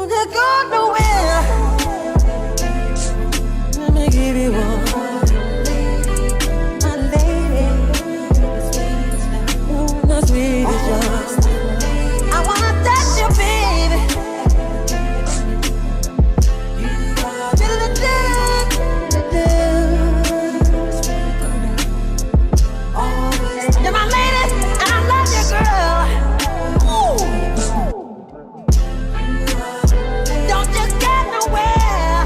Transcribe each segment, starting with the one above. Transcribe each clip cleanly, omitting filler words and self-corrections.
Don't go nowhere. Let me give you one. My lady. Ooh, the sweetest one. I wanna touch you, baby. You're my lady, and I love you, girl. Ooh. Don't you get nowhere.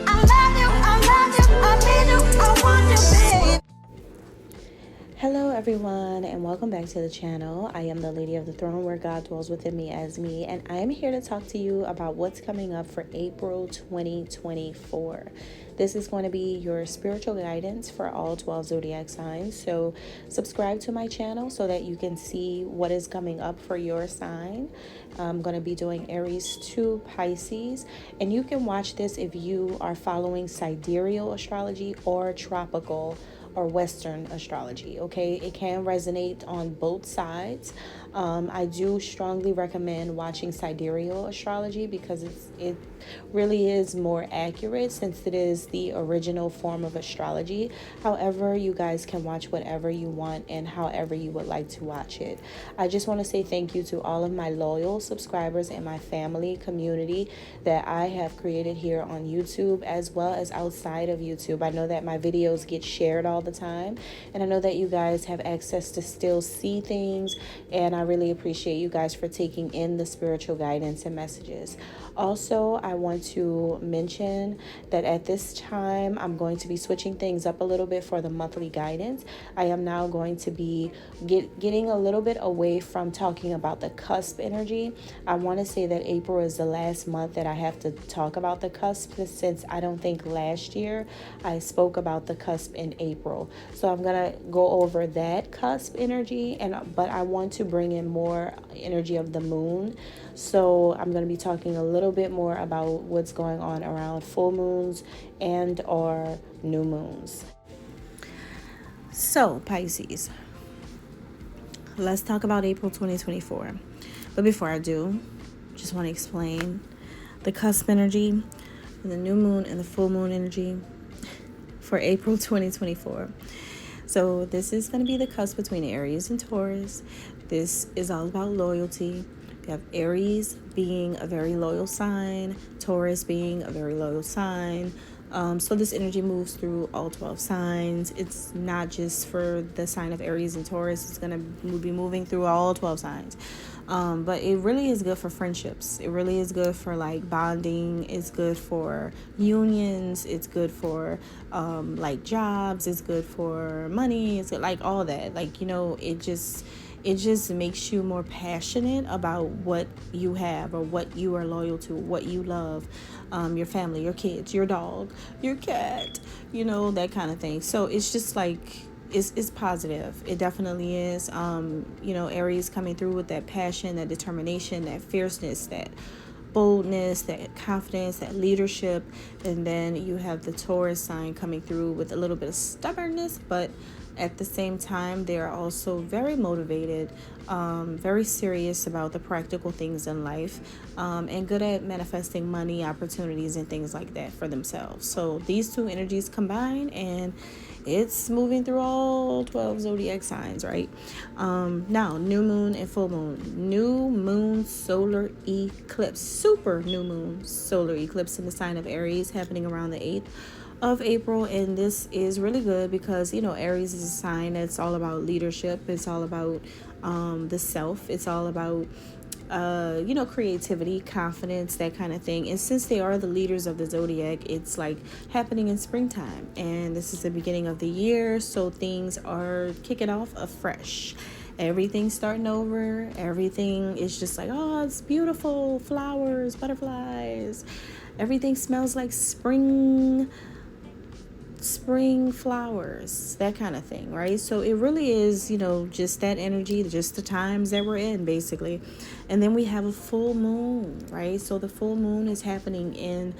I love you, I need you, I want you, babe. Hello everyone, and welcome back to the channel. I am the Lady of the Throne, where God dwells within me as me, and I am here to talk to you about what's coming up for April 2024. This is going to be your spiritual guidance for all 12 zodiac signs. So subscribe to my channel so that you can see what is coming up for your sign. I'm going to be doing Aries to Pisces, and you can watch this if you are following sidereal astrology or tropical or Western astrology. Okay, it can resonate on both sides. I do strongly recommend watching sidereal astrology because it really is more accurate, since it is the original form of astrology. However, you guys can watch whatever you want and however you would like to watch it. I just want to say thank you to all of my loyal subscribers and my family community that I have created here on YouTube as well as outside of YouTube. I know that my videos get shared all the time, and I know that you guys have access to still see things, and I really appreciate you guys for taking in the spiritual guidance and messages. Also, I want to mention that at this time, I'm going to be switching things up a little bit for the monthly guidance. I am now going to be getting a little bit away from talking about the cusp energy. I want to say that April is the last month that I have to talk about the cusp, since I don't think last year I spoke about the cusp in April. So I'm going to go over that cusp energy, but I want to bring in more energy of the moon. So I'm going to be talking a little bit more about what's going on around full moons and or new moons. So Pisces, let's talk about April 2024. But before I do, just want to explain the cusp energy, the new moon and the full moon energy for April 2024. So this is going to be the cusp between Aries and Taurus. This is all about loyalty. You have Aries being a very loyal sign, Taurus being a very loyal sign. So this energy moves through all 12 signs. It's not just for the sign of Aries and Taurus. It's going to be moving through all 12 signs. But it really is good for friendships. It really is good for like bonding. It's good for unions. It's good for like jobs. It's good for money. It's good, like all that. Like, you know, it just makes you more passionate about what you have or what you are loyal to, what you love, your family, your kids, your dog, your cat, you know, that kind of thing. So it's just like, it's positive. It definitely is. You know, Aries coming through with that passion, that determination, that fierceness, that boldness, that confidence, that leadership. And then you have the Taurus sign coming through with a little bit of stubbornness, but at the same time, they are also very motivated, very serious about the practical things in life, and good at manifesting money, opportunities, and things like that for themselves. So these two energies combine, and it's moving through all 12 zodiac signs, right? Now, new moon and full moon. New moon solar eclipse, super new moon solar eclipse in the sign of Aries, happening around the 8th of April. And this is really good because, you know, Aries is a sign that's all about leadership. It's all about the self. It's all about you know, creativity, confidence, that kind of thing. And since they are the leaders of the zodiac, it's like happening in springtime, and this is the beginning of the year, so things are kicking off afresh. Everything's starting over. Everything is just like, oh, it's beautiful, flowers, butterflies, everything smells like spring flowers, that kind of thing, right? So it really is, you know, just that energy, just the times that we're in, basically. And then we have a full moon, right? So the full moon is happening in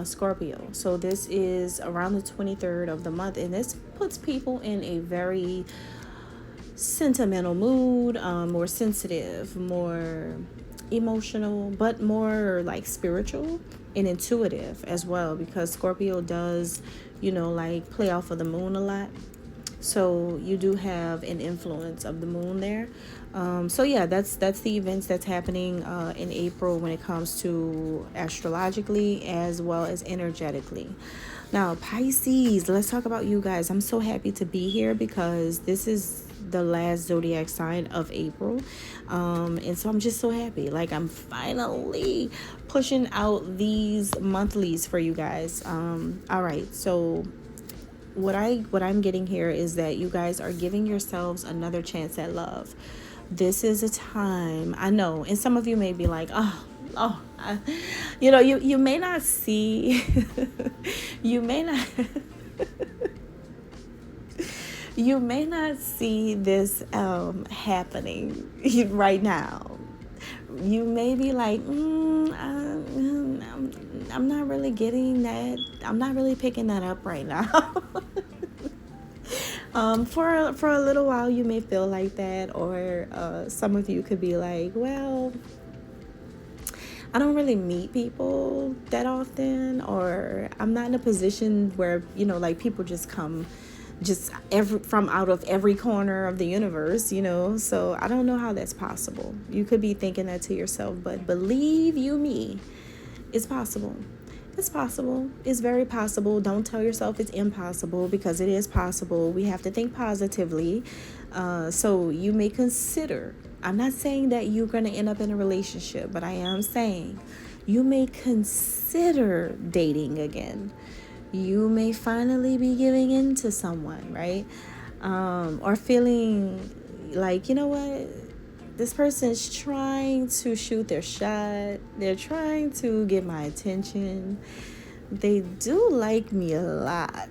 Scorpio. So this is around the 23rd of the month, and this puts people in a very sentimental mood, more sensitive, more emotional, but more like spiritual and intuitive as well, because Scorpio does, like play off of the moon a lot. So you do have an influence of the moon there. So yeah, that's the events that's happening in April when it comes to astrologically as well as energetically. Now, Pisces, let's talk about you guys. I'm so happy to be here because this is the last zodiac sign of April. And so I'm just so happy. Like, I'm finally pushing out these monthlies for you guys. All right, so what I'm getting here is that you guys are giving yourselves another chance at love. This is a time, I know, and some of you may be like, you may not see, you may not, you may not see this happening right now. You may be like, I'm not really getting that. I'm not really picking that up right now. For a little while, you may feel like that, or some of you could be like, well, I don't really meet people that often, or I'm not in a position where, like people just come from out of every corner of the universe, so I don't know how that's possible. You could be thinking that to yourself, but believe you me, it's possible. It's possible. It's very possible. Don't tell yourself it's impossible, because it is possible. We have to think positively. So you may consider, I'm not saying that you're going to end up in a relationship, but I am saying you may consider dating again. You may finally be giving in to someone, right? Or feeling like, you know what? This person's trying to shoot their shot. They're trying to get my attention. They do like me a lot.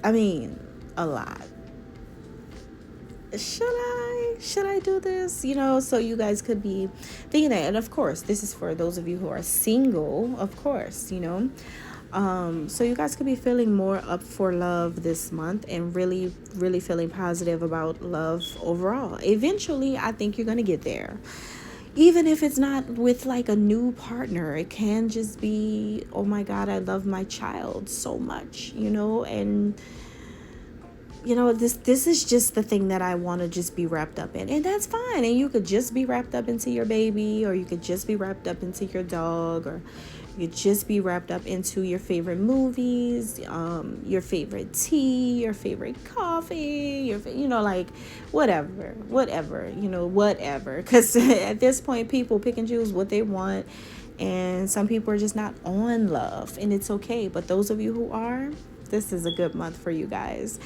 I mean, a lot. Should I do this? So you guys could be thinking that. And of course, this is for those of you who are single, of course, so you guys could be feeling more up for love this month and really, really feeling positive about love overall. Eventually, I think you're going to get there. Even if it's not with like a new partner, it can just be, oh my God, I love my child so much, and this is just the thing that I want to just be wrapped up in. And that's fine. And you could just be wrapped up into your baby, or you could just be wrapped up into your dog, or you could just be wrapped up into your favorite movies, your favorite tea, your favorite coffee, like whatever. Because at this point, people pick and choose what they want. And some people are just not on love, and it's okay. But those of you who are, this is a good month for you guys.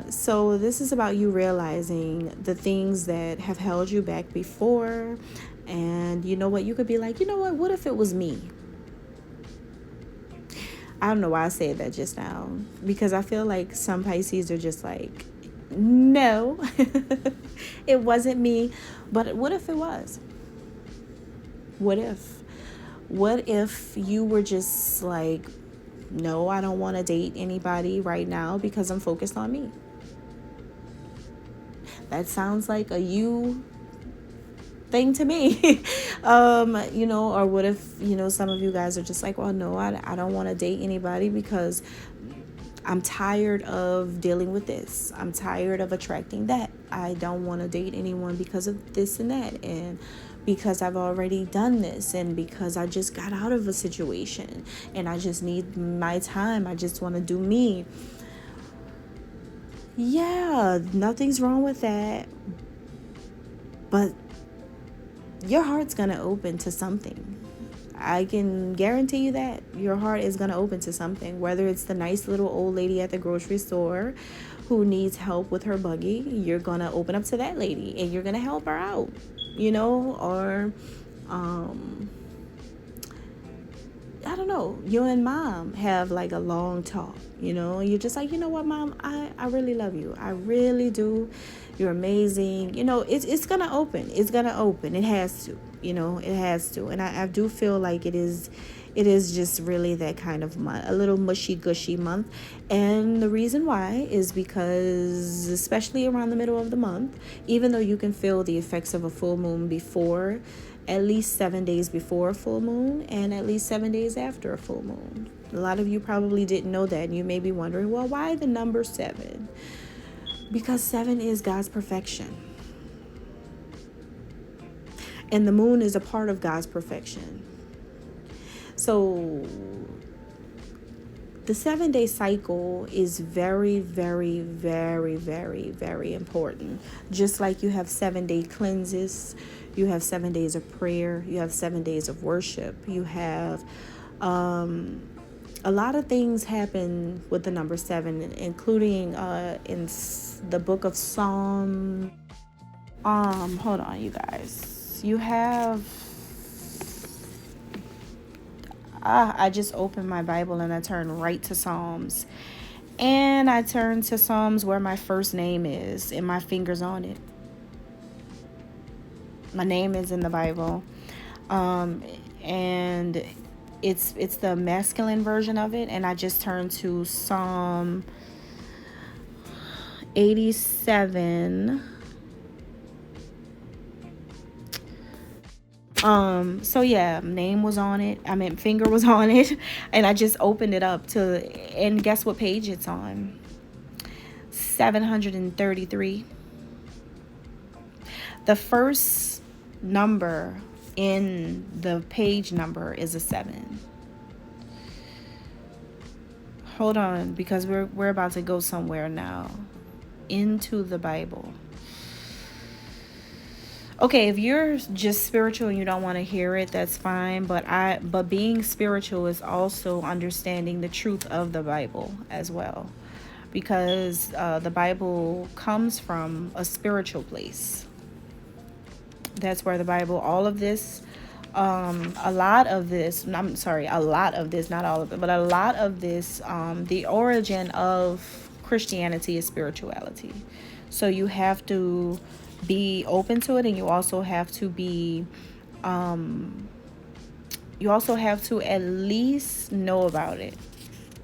So this is about you realizing the things that have held you back before. And you know what? You could be like, what if it was me? I don't know why I said that just now, because I feel like some Pisces are just like, no, it wasn't me. But what if it was? What if you were just like, no, I don't want to date anybody right now because I'm focused on me? That sounds like a you thing to me. Or what if, some of you guys are just like, well, no, I don't want to date anybody because I'm tired of dealing with this. I'm tired of attracting that. I don't want to date anyone because of this and that. And because I've already done this, and because I just got out of a situation and I just need my time. I just want to do me. Yeah, nothing's wrong with that. But your heart's going to open to something. I can guarantee you that your heart is going to open to something, whether it's the nice little old lady at the grocery store who needs help with her buggy. You're going to open up to that lady and you're going to help her out, or I don't know, you and mom have like a long talk, you're just like, you know what, mom, I really love you. I really do. you're amazing. You know, it's gonna open. It's gonna open. It has to. You know, it has to. And I do feel like it is just really that kind of month, a little mushy gushy month. And the reason why is because, especially around the middle of the month, even though you can feel the effects of a full moon before, at least 7 days before a full moon, and at least 7 days after a full moon. A lot of you probably didn't know that, and you may be wondering, well, why the number 7? Because 7 is God's perfection. And the moon is a part of God's perfection. So the 7-day cycle is very, very, very, very, very important. Just like you have 7-day cleanses, you have 7 days of prayer, you have 7 days of worship, you have a lot of things happen with the number 7, including in the book of Psalm. Hold on, you guys. You have. I just opened my Bible and I turned right to Psalms. And I turned to Psalms where my first name is and my finger's on it. My name is in the Bible. And it's the masculine version of it. And I just turned to Psalm 87. So yeah, name was on it. Finger was on it. And I just opened it up and guess what page it's on? 733. The first number in the page number is a 7. Hold on, because we're about to go somewhere now. Into the Bible. Okay, if you're just spiritual and you don't want to hear it, that's fine. But being spiritual is also understanding the truth of the Bible as well, because the Bible comes from a spiritual place. That's where the Bible, all of this, a lot of this, not all of it, but a lot of this, the origin of Christianity is spirituality. So you have to be open to it, and you also have to be you also have to at least know about it.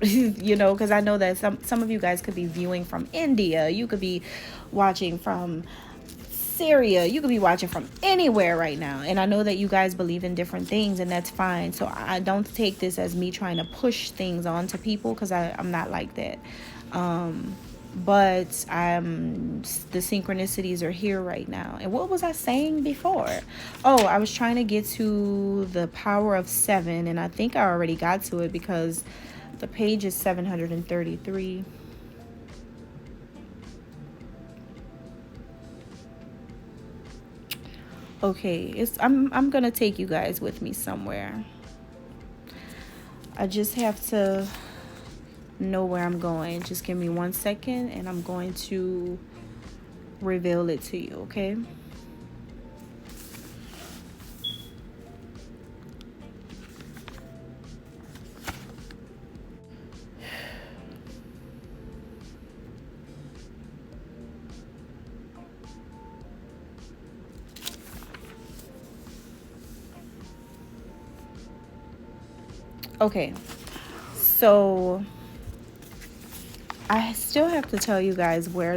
You know, because I know that some of you guys could be viewing from India, you could be watching from Syria, you could be watching from anywhere right now, and I know that you guys believe in different things, and that's fine. So I don't take this as me trying to push things onto people, because I'm not like that. But the synchronicities are here right now. And what was I saying before? Oh, I was trying to get to the power of 7, and I think I already got to it because the page is 733. Okay, I'm gonna take you guys with me somewhere. I just have to know where I'm going. Just give me 1 second and I'm going to reveal it to you, okay? Okay, so I still have to tell you guys where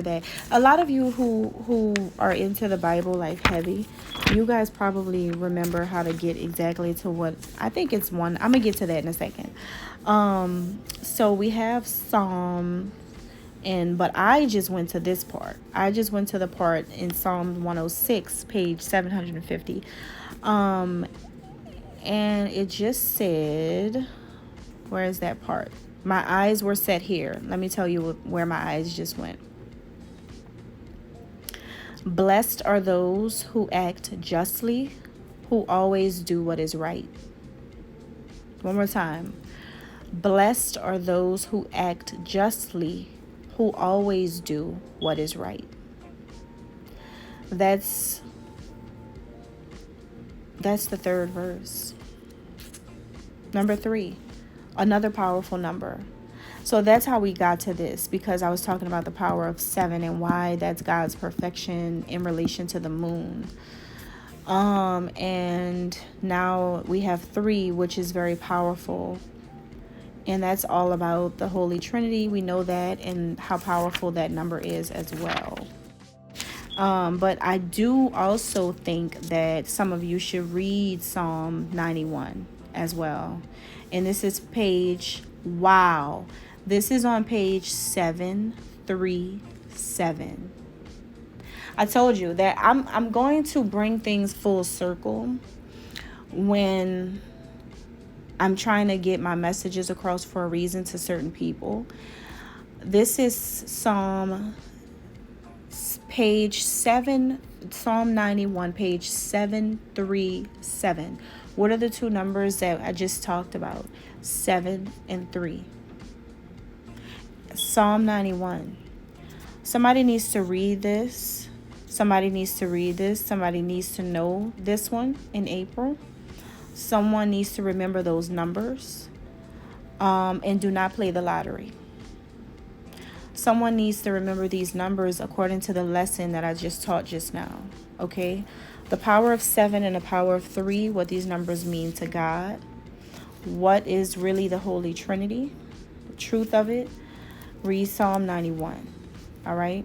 a lot of you who are into the Bible like heavy, you guys probably remember how to get exactly to what I think it's one. I'm gonna get to that in a second. So we have Psalm, but I just went to this part. I just went to the part in Psalm 106, page 750. And it just said, where is that part? My eyes were set here. Let me tell you where my eyes just went. Blessed are those who act justly, who always do what is right. One more time. Blessed are those who act justly, who always do what is right. That's the third verse. Number 3, another powerful number. So that's how we got to this, because I was talking about the power of 7 and why that's God's perfection in relation to the moon. And now we have 3, which is very powerful. And that's all about the Holy Trinity. We know that, and how powerful that number is as well. But I do also think that some of you should read Psalm 91 as well. And this is this is on page 737. I told you that I'm going to bring things full circle when I'm trying to get my messages across for a reason to certain people. This is Psalm 91, page 737. What are the 2 numbers that I just talked about? 7 and 3. Psalm 91. Somebody needs to read this. Somebody needs to read this. Somebody needs to know this one in April. Someone needs to remember those numbers. And do not play the lottery. Someone needs to remember these numbers according to the lesson that I just taught just now. Okay? The power of 7 and the power of 3, what these numbers mean to God. What is really the Holy Trinity? The truth of it. Read Psalm 91. All right?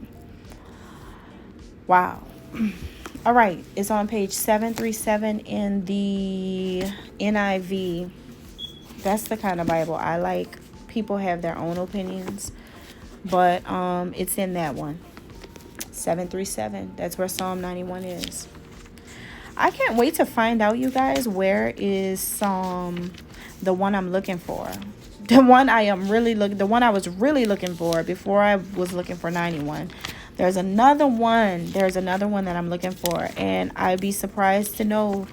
Wow. All right. It's on page 737 in the NIV. That's the kind of Bible I like. People have their own opinions, but it's in that one. 737. That's where Psalm 91 is. I can't wait to find out, you guys, where is the one I'm looking for. The one I was really looking for before I was looking for 91. There's another one that I'm looking for, and I'd be surprised to know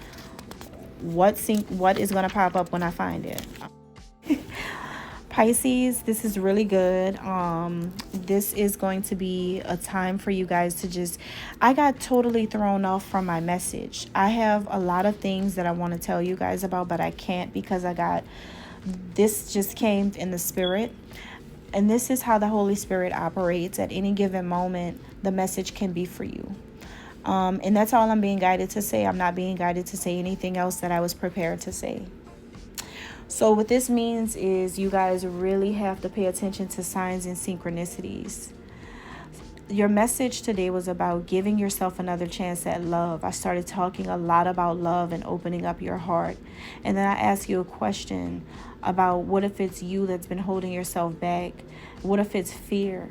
what is going to pop up when I find it. Pisces, this is really good. This is going to be a time for you guys to I got totally thrown off from my message. I have a lot of things that I want to tell you guys about, but I can't because this just came in the spirit. And this is how the Holy Spirit operates. At any given moment, the message can be for you. And that's all I'm being guided to say. I'm not being guided to say anything else that I was prepared to say. So what this means is you guys really have to pay attention to signs and synchronicities. Your message today was about giving yourself another chance at love. I started talking a lot about love and opening up your heart. And then I asked you a question about what if it's you that's been holding yourself back? What if it's fear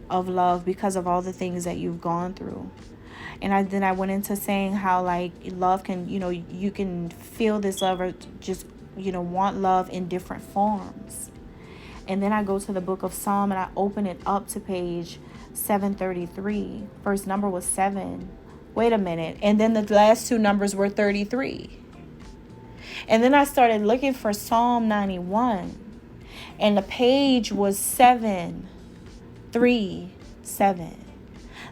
of love because of all the things that you've gone through? And then I went into saying how love can, you can feel this love or just, want love in different forms. And then I go to the book of Psalm and I open it up to page 733. First number was 7. Wait a minute. And then the last 2 numbers were 33. And then I started looking for Psalm 91. And the page was 737.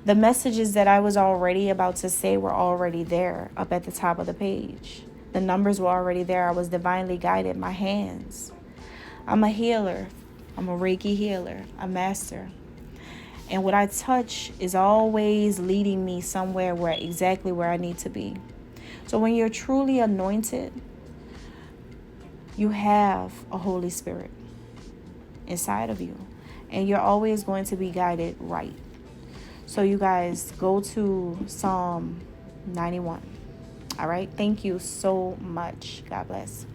The messages that I was already about to say were already there up at the top of the page. The numbers were already there. I was divinely guided. My hands. I'm a healer. I'm a Reiki healer, a master. And what I touch is always leading me somewhere exactly where I need to be. So when you're truly anointed, you have a Holy Spirit inside of you. And you're always going to be guided right. So you guys go to Psalm 91. All right. Thank you so much. God bless.